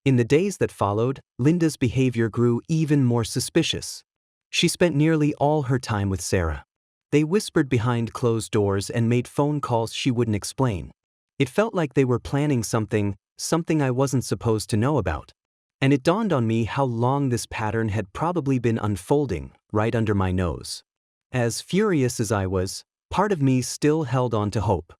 In the days that followed, Linda's behavior grew even more suspicious. She spent nearly all her time with Sarah. They whispered behind closed doors and made phone calls she wouldn't explain. It felt like they were planning something I wasn't supposed to know about. And it dawned on me how long this pattern had probably been unfolding, right under my nose. As furious as I was, part of me still held on to hope.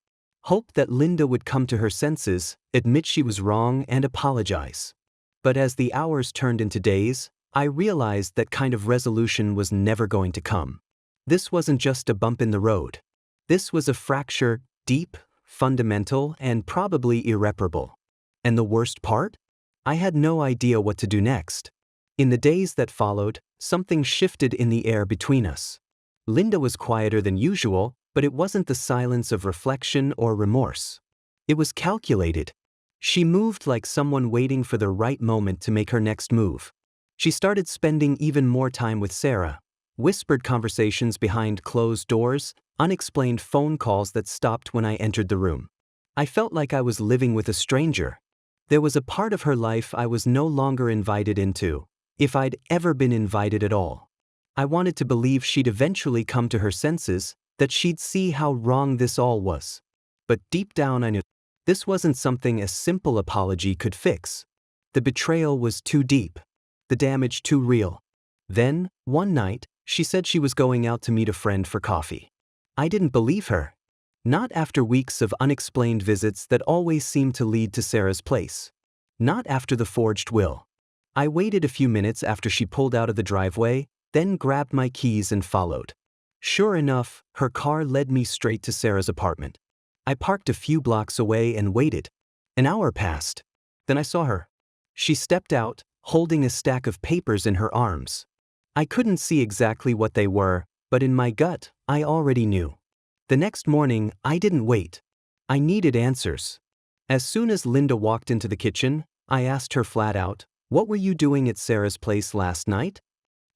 Hope that Linda would come to her senses, admit she was wrong, and apologize. But as the hours turned into days, I realized that kind of resolution was never going to come. This wasn't just a bump in the road. This was a fracture, deep, fundamental, and probably irreparable. And the worst part? I had no idea what to do next. In the days that followed, something shifted in the air between us. Linda was quieter than usual, but it wasn't the silence of reflection or remorse. It was calculated. She moved like someone waiting for the right moment to make her next move. She started spending even more time with Sarah. Whispered conversations behind closed doors, unexplained phone calls that stopped when I entered the room. I felt like I was living with a stranger. There was a part of her life I was no longer invited into, if I'd ever been invited at all. I wanted to believe she'd eventually come to her senses, that she'd see how wrong this all was. But deep down I knew this wasn't something a simple apology could fix. The betrayal was too deep, the damage too real. Then, one night, she said she was going out to meet a friend for coffee. I didn't believe her. Not after weeks of unexplained visits that always seemed to lead to Sarah's place. Not after the forged will. I waited a few minutes after she pulled out of the driveway, then grabbed my keys and followed. Sure enough, her car led me straight to Sarah's apartment. I parked a few blocks away and waited. An hour passed. Then I saw her. She stepped out, holding a stack of papers in her arms. I couldn't see exactly what they were, but in my gut, I already knew. The next morning, I didn't wait. I needed answers. As soon as Linda walked into the kitchen, I asked her flat out, "What were you doing at Sarah's place last night?"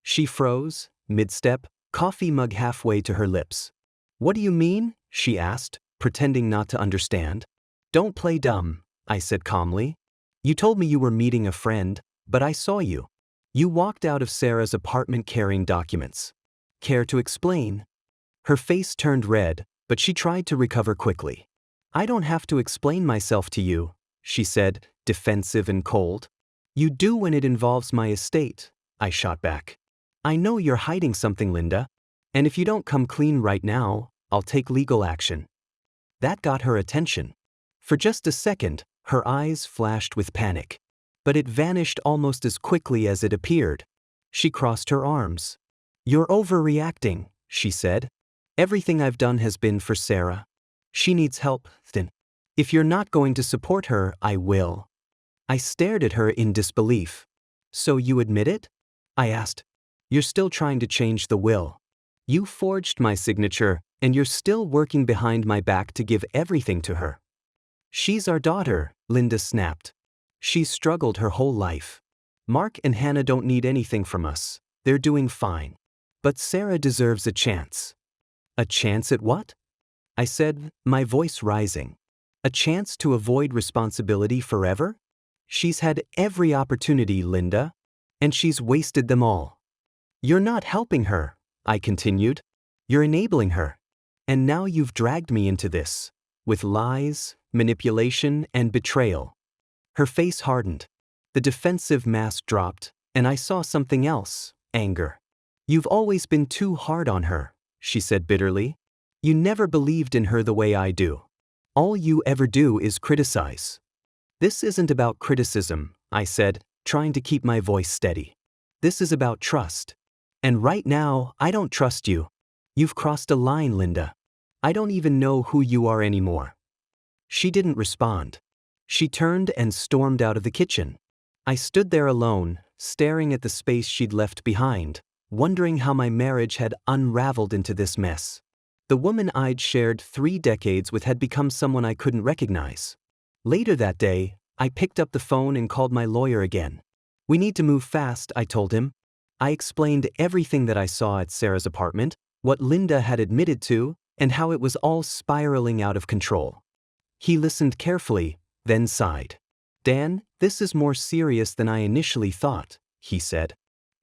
She froze, mid-step, coffee mug halfway to her lips. "What do you mean?" she asked, pretending not to understand. "Don't play dumb," I said calmly. "You told me you were meeting a friend, but I saw you. You walked out of Sarah's apartment carrying documents. Care to explain?" Her face turned red, but she tried to recover quickly. "I don't have to explain myself to you," she said, defensive and cold. "You do when it involves my estate," I shot back. "I know you're hiding something, Linda, and if you don't come clean right now, I'll take legal action." That got her attention. For just a second, her eyes flashed with panic. But it vanished almost as quickly as it appeared. She crossed her arms. "You're overreacting," she said. "Everything I've done has been for Sarah. She needs help, then. If you're not going to support her, I will." I stared at her in disbelief. "So you admit it?" I asked. "You're still trying to change the will. You forged my signature, and you're still working behind my back to give everything to her." "She's our daughter," Linda snapped. "She's struggled her whole life. Mark and Hannah don't need anything from us. They're doing fine. But Sarah deserves a chance." "A chance at what?" I said, my voice rising. "A chance to avoid responsibility forever? She's had every opportunity, Linda, and she's wasted them all." "You're not helping her," I continued. "You're enabling her. And now you've dragged me into this, with lies, manipulation, and betrayal." Her face hardened. The defensive mask dropped, and I saw something else, anger. "You've always been too hard on her," she said bitterly. "You never believed in her the way I do. All you ever do is criticize." "This isn't about criticism," I said, trying to keep my voice steady. "This is about trust. And right now, I don't trust you. You've crossed a line, Linda. I don't even know who you are anymore." She didn't respond. She turned and stormed out of the kitchen. I stood there alone, staring at the space she'd left behind, wondering how my marriage had unraveled into this mess. The woman I'd shared 3 decades with had become someone I couldn't recognize. Later that day, I picked up the phone and called my lawyer again. "We need to move fast," I told him. I explained everything that I saw at Sarah's apartment, what Linda had admitted to, and how it was all spiraling out of control. He listened carefully, then sighed. Dan, this is more serious than I initially thought, he said.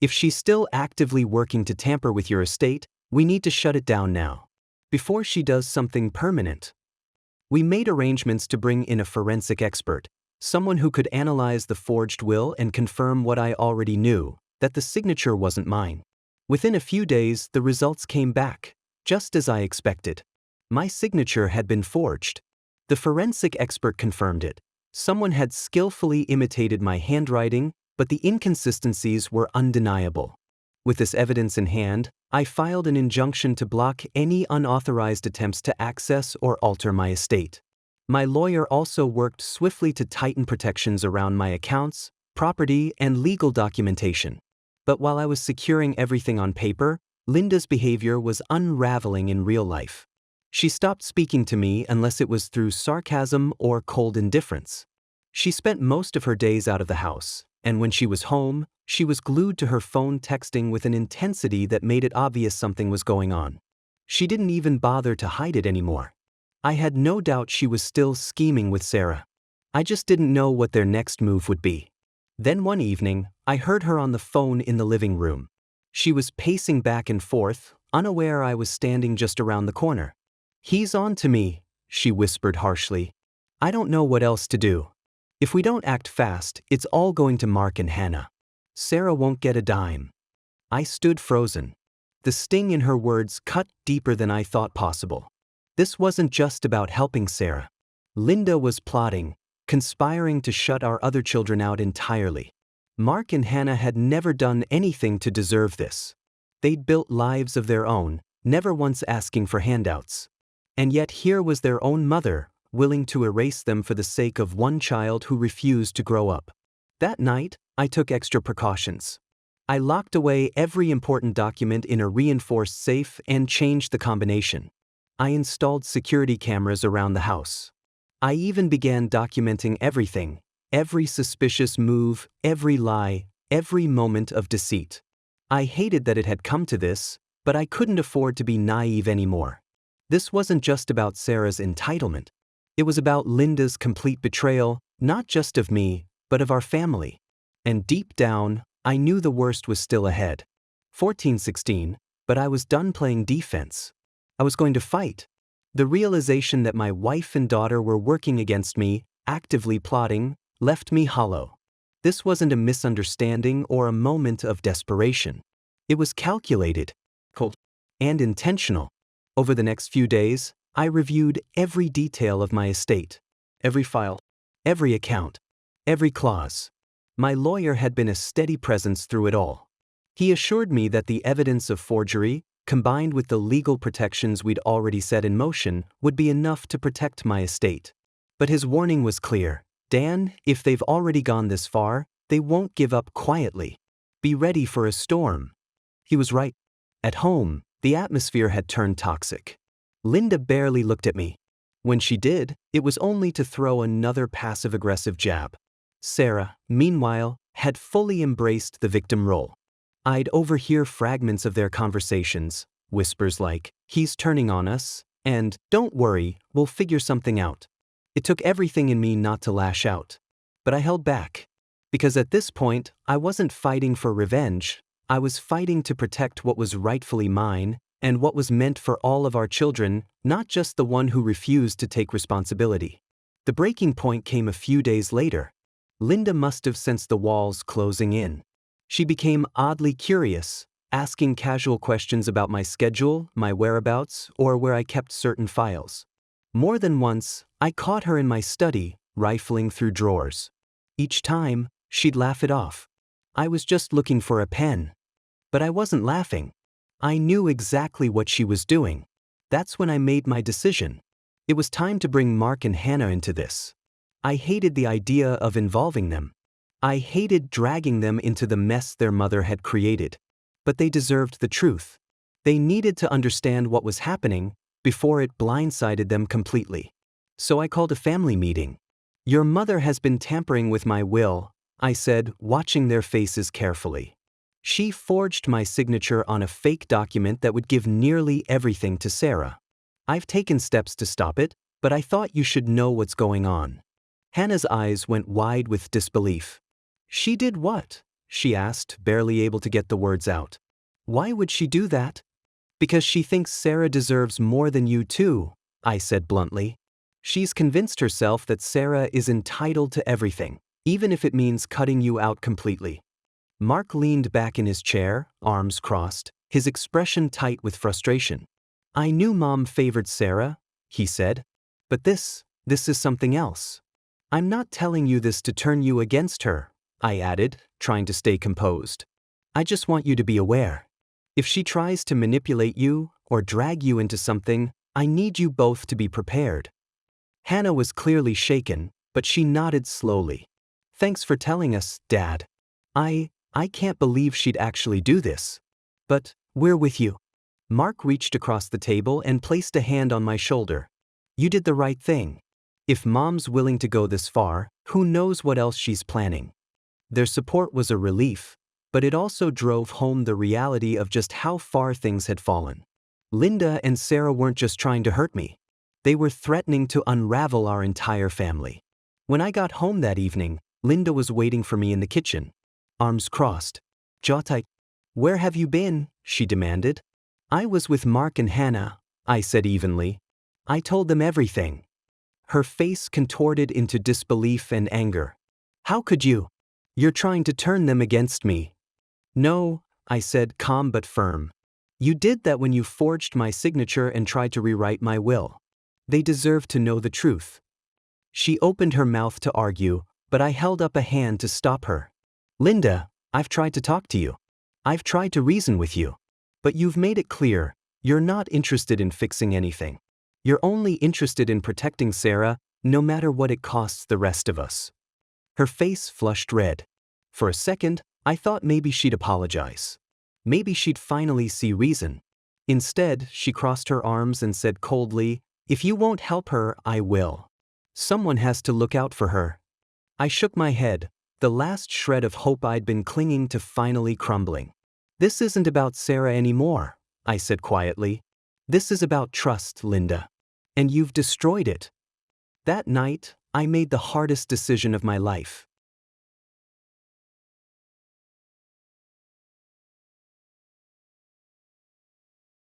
If she's still actively working to tamper with your estate, we need to shut it down now. Before she does something permanent. We made arrangements to bring in a forensic expert, someone who could analyze the forged will and confirm what I already knew, that the signature wasn't mine. Within a few days, the results came back, just as I expected. My signature had been forged. The forensic expert confirmed it. Someone had skillfully imitated my handwriting, but the inconsistencies were undeniable. With this evidence in hand, I filed an injunction to block any unauthorized attempts to access or alter my estate. My lawyer also worked swiftly to tighten protections around my accounts, property, and legal documentation. But while I was securing everything on paper, Linda's behavior was unraveling in real life. She stopped speaking to me unless it was through sarcasm or cold indifference. She spent most of her days out of the house, and when she was home, she was glued to her phone texting with an intensity that made it obvious something was going on. She didn't even bother to hide it anymore. I had no doubt she was still scheming with Sarah. I just didn't know what their next move would be. Then one evening, I heard her on the phone in the living room. She was pacing back and forth, unaware I was standing just around the corner. "He's on to me," she whispered harshly. "I don't know what else to do. If we don't act fast, it's all going to Mark and Hannah. Sarah won't get a dime." I stood frozen. The sting in her words cut deeper than I thought possible. This wasn't just about helping Sarah. Linda was plotting, conspiring to shut our other children out entirely. Mark and Hannah had never done anything to deserve this. They'd built lives of their own, never once asking for handouts. And yet here was their own mother, willing to erase them for the sake of one child who refused to grow up. That night, I took extra precautions. I locked away every important document in a reinforced safe and changed the combination. I installed security cameras around the house. I even began documenting everything, every suspicious move, every lie, every moment of deceit. I hated that it had come to this, but I couldn't afford to be naive anymore. This wasn't just about Sarah's entitlement. It was about Linda's complete betrayal, not just of me, but of our family. And deep down, I knew the worst was still ahead. 14-16, but I was done playing defense. I was going to fight. The realization that my wife and daughter were working against me, actively plotting, left me hollow. This wasn't a misunderstanding or a moment of desperation. It was calculated, cold, and intentional. Over the next few days, I reviewed every detail of my estate. Every file, every account, every clause. My lawyer had been a steady presence through it all. He assured me that the evidence of forgery, combined with the legal protections we'd already set in motion, would be enough to protect my estate. But his warning was clear. "Dan, if they've already gone this far, they won't give up quietly. Be ready for a storm." He was right. At home, the atmosphere had turned toxic. Linda barely looked at me. When she did, it was only to throw another passive-aggressive jab. Sarah, meanwhile, had fully embraced the victim role. I'd overhear fragments of their conversations, whispers like, "He's turning on us," and "Don't worry, we'll figure something out." It took everything in me not to lash out. But I held back. Because at this point, I wasn't fighting for revenge. I was fighting to protect what was rightfully mine, and what was meant for all of our children, not just the one who refused to take responsibility. The breaking point came a few days later. Linda must have sensed the walls closing in. She became oddly curious, asking casual questions about my schedule, my whereabouts, or where I kept certain files. More than once, I caught her in my study, rifling through drawers. Each time, she'd laugh it off. I was just looking for a pen. But I wasn't laughing. I knew exactly what she was doing. That's when I made my decision. It was time to bring Mark and Hannah into this. I hated the idea of involving them. I hated dragging them into the mess their mother had created. But they deserved the truth. They needed to understand what was happening before it blindsided them completely. So I called a family meeting. "Your mother has been tampering with my will," I said, watching their faces carefully. "She forged my signature on a fake document that would give nearly everything to Sarah. I've taken steps to stop it, but I thought you should know what's going on." Hannah's eyes went wide with disbelief. She did what? She asked, barely able to get the words out. Why would she do that? Because she thinks Sarah deserves more than you too, I said bluntly. She's convinced herself that Sarah is entitled to everything, even if it means cutting you out completely. Mark leaned back in his chair, arms crossed, his expression tight with frustration. I knew Mom favored Sarah, he said. But this is something else. I'm not telling you this to turn you against her, I added, trying to stay composed. I just want you to be aware. If she tries to manipulate you or drag you into something, I need you both to be prepared. Hannah was clearly shaken, but she nodded slowly. Thanks for telling us, Dad. I can't believe she'd actually do this. But we're with you. Mark reached across the table and placed a hand on my shoulder. You did the right thing. If Mom's willing to go this far, who knows what else she's planning? Their support was a relief, but it also drove home the reality of just how far things had fallen. Linda and Sarah weren't just trying to hurt me. They were threatening to unravel our entire family. When I got home that evening, Linda was waiting for me in the kitchen. Arms crossed, jaw tight. Where have you been? She demanded. I was with Mark and Hannah, I said evenly. I told them everything. Her face contorted into disbelief and anger. How could you? You're trying to turn them against me. No, I said, calm but firm. You did that when you forged my signature and tried to rewrite my will. They deserve to know the truth. She opened her mouth to argue, but I held up a hand to stop her. Linda, I've tried to talk to you. I've tried to reason with you. But you've made it clear, you're not interested in fixing anything. You're only interested in protecting Sarah, no matter what it costs the rest of us. Her face flushed red. For a second, I thought maybe she'd apologize. Maybe she'd finally see reason. Instead, she crossed her arms and said coldly, If you won't help her, I will. Someone has to look out for her. I shook my head, the last shred of hope I'd been clinging to finally crumbling. This isn't about Sarah anymore, I said quietly. This is about trust, Linda. And you've destroyed it. That night, I made the hardest decision of my life.